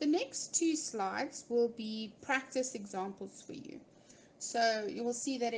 The next two slides will be practice examples for you. So you will see that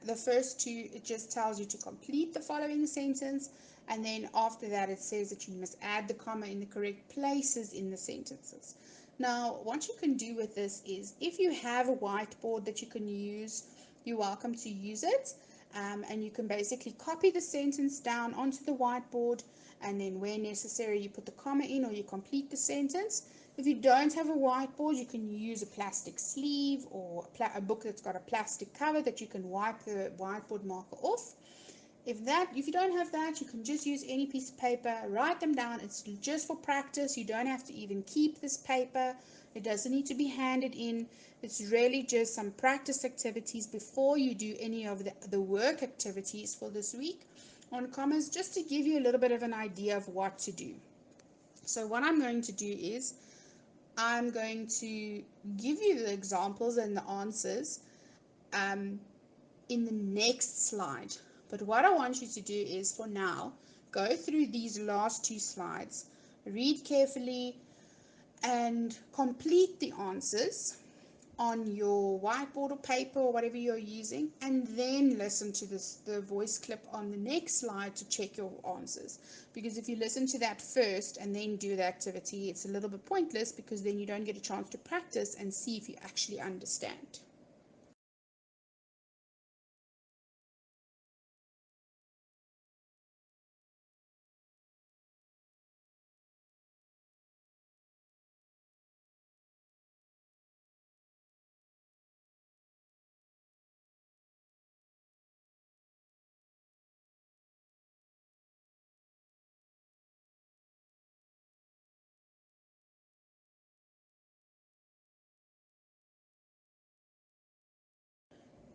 the first two, it just tells you to complete the following sentence, and then after that it says that you must add the comma in the correct places in the sentences. Now, what you can do with this is, if you have a whiteboard that you can use, you're welcome to use it. And you can basically copy the sentence down onto the whiteboard, and then where necessary you put the comma in or you complete the sentence. If you don't have a whiteboard, you can use a plastic sleeve or a book that's got a plastic cover that you can wipe the whiteboard marker off. If you don't have that, you can just use any piece of paper, write them down. It's just for practice. You don't have to even keep this paper. It doesn't need to be handed in. It's really just some practice activities before you do any of the work activities for this week on commas, just to give you a little bit of an idea of what to do. So what I'm going to do is, I'm going to give you the examples and the answers um, in the next slide. But what I want you to do is, for now, go through these last two slides, read carefully, and complete the answers on your whiteboard or paper or whatever you're using, and then listen to the voice clip on the next slide to check your answers. Because if you listen to that first and then do the activity, it's a little bit pointless, because then you don't get a chance to practice and see if you actually understand.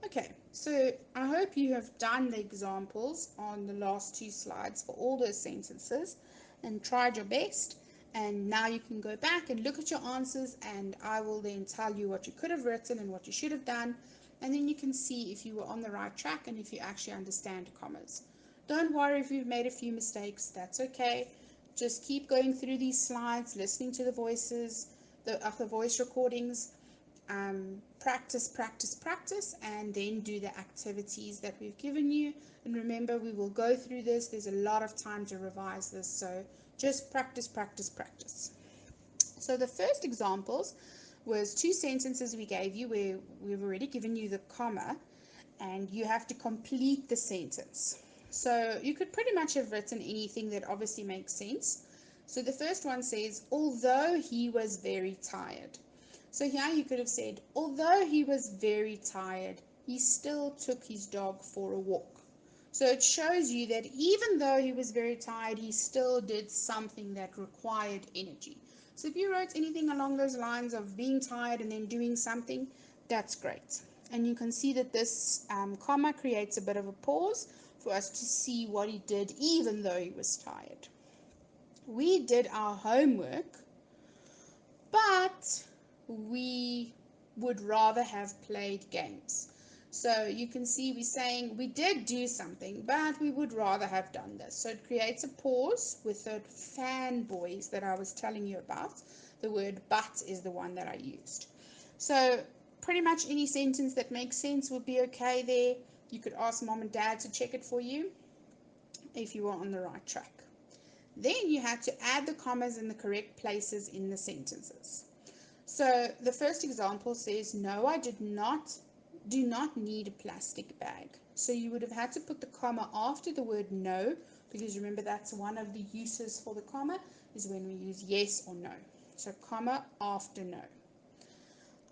Okay, so I hope you have done the examples on the last two slides for all those sentences and tried your best. And now you can go back and look at your answers, and I will then tell you what you could have written and what you should have done. And then you can see if you were on the right track and if you actually understand commas. Don't worry if you've made a few mistakes, that's okay. Just keep going through these slides, listening to the voices, the voice recordings, practice, practice, practice, and then do the activities that we've given you. And remember, we will go through this. There's a lot of time to revise this, so just practice, practice, practice. So the first examples was two sentences we gave you where we've already given you the comma, and you have to complete the sentence. So you could pretty much have written anything that obviously makes sense. So the first one says, although he was very tired. So here you could have said, although he was very tired, he still took his dog for a walk. So it shows you that even though he was very tired, he still did something that required energy. So if you wrote anything along those lines of being tired and then doing something, that's great. And you can see that this comma creates a bit of a pause for us to see what he did even though he was tired. We did our homework, but we would rather have played games. So you can see we're saying we did do something, but we would rather have done this. So it creates a pause with the fanboys that I was telling you about. The word but is the one that I used. So pretty much any sentence that makes sense would be okay there. You could ask mom and dad to check it for you if you are on the right track. Then you had to add the commas in the correct places in the sentences. So the first example says, no, I do not need a plastic bag. So you would have had to put the comma after the word no, because remember that's one of the uses for the comma, is when we use yes or no. So comma after no.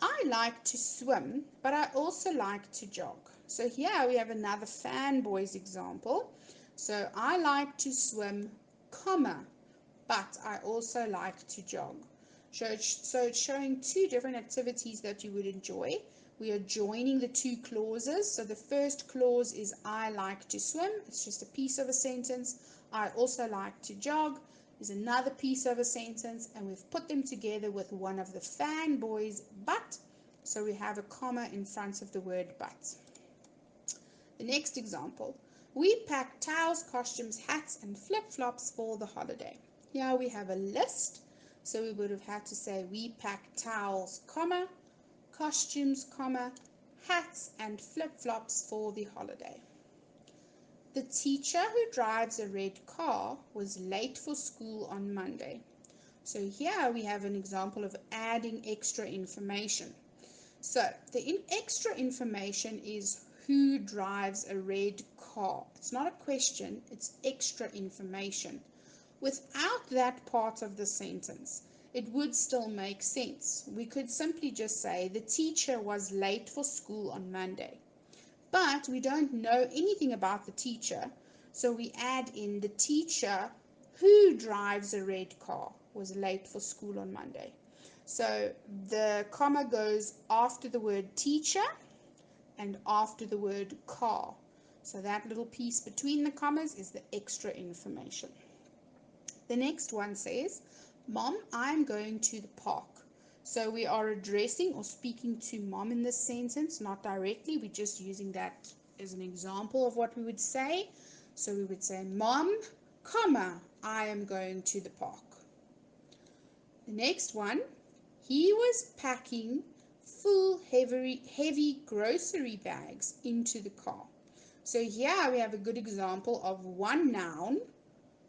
I like to swim, but I also like to jog. So here we have another fanboys example. So I like to swim, comma, but I also like to jog. So it's showing two different activities that you would enjoy. We are joining the two clauses. So the first clause is I like to swim. It's just a piece of a sentence. I also like to jog is another piece of a sentence, and we've put them together with one of the fanboys, but. So we have a comma in front of the word but. The next example, we pack towels, costumes, hats, and flip-flops for the holiday. Here we have a list. So we would have had to say, we pack towels, comma, costumes, comma, hats and flip-flops for the holiday. The teacher who drives a red car was late for school on Monday. So here we have an example of adding extra information. So the extra information is who drives a red car. It's not a question, it's extra information. Without that part of the sentence, it would still make sense. We could simply just say the teacher was late for school on Monday. But we don't know anything about the teacher, so we add in the teacher who drives a red car was late for school on Monday. So the comma goes after the word teacher and after the word car. So that little piece between the commas is the extra information. The next one says, Mom, I'm going to the park. So we are addressing or speaking to mom in this sentence, not directly. We're just using that as an example of what we would say. So we would say, Mom, comma, I am going to the park. The next one, he was packing full heavy grocery bags into the car. So here we have a good example of one noun,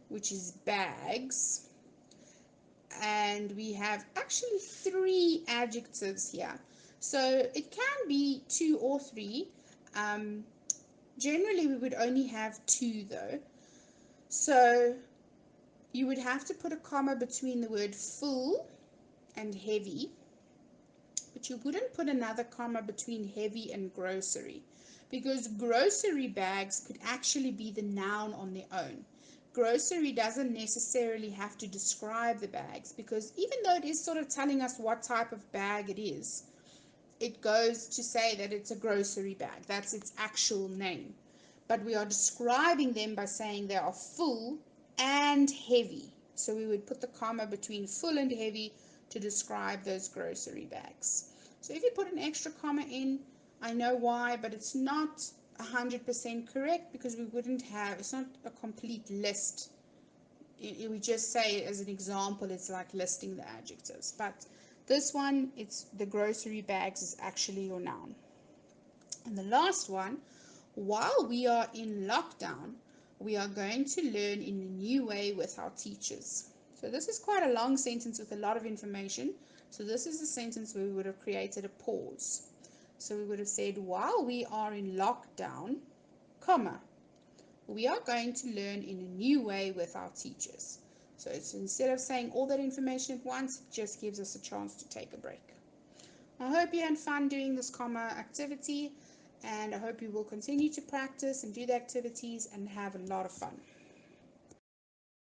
which is bags, and we have actually 3 adjectives here. So it can be 2 or 3. Generally, we would only have 2 though. So you would have to put a comma between the word full and heavy, but you wouldn't put another comma between heavy and grocery, because grocery bags could actually be the noun on their own. Grocery doesn't necessarily have to describe the bags, because even though it is sort of telling us what type of bag it is, it goes to say that it's a grocery bag. That's its actual name. But we are describing them by saying they are full and heavy. So we would put the comma between full and heavy to describe those grocery bags. So if you put an extra comma in, I know why, but it's not 100% correct, because we wouldn't have, it's not a complete list. We just say as an example, it's like listing the adjectives. But this one, it's the grocery bags is actually your noun. And the last one, while we are in lockdown, we are going to learn in a new way with our teachers. So this is quite a long sentence with a lot of information. So this is a sentence where we would have created a pause. So we would have said, while we are in lockdown, comma, we are going to learn in a new way with our teachers. So it's, instead of saying all that information at once, it just gives us a chance to take a break. I hope you had fun doing this comma activity, and I hope you will continue to practice and do the activities and have a lot of fun.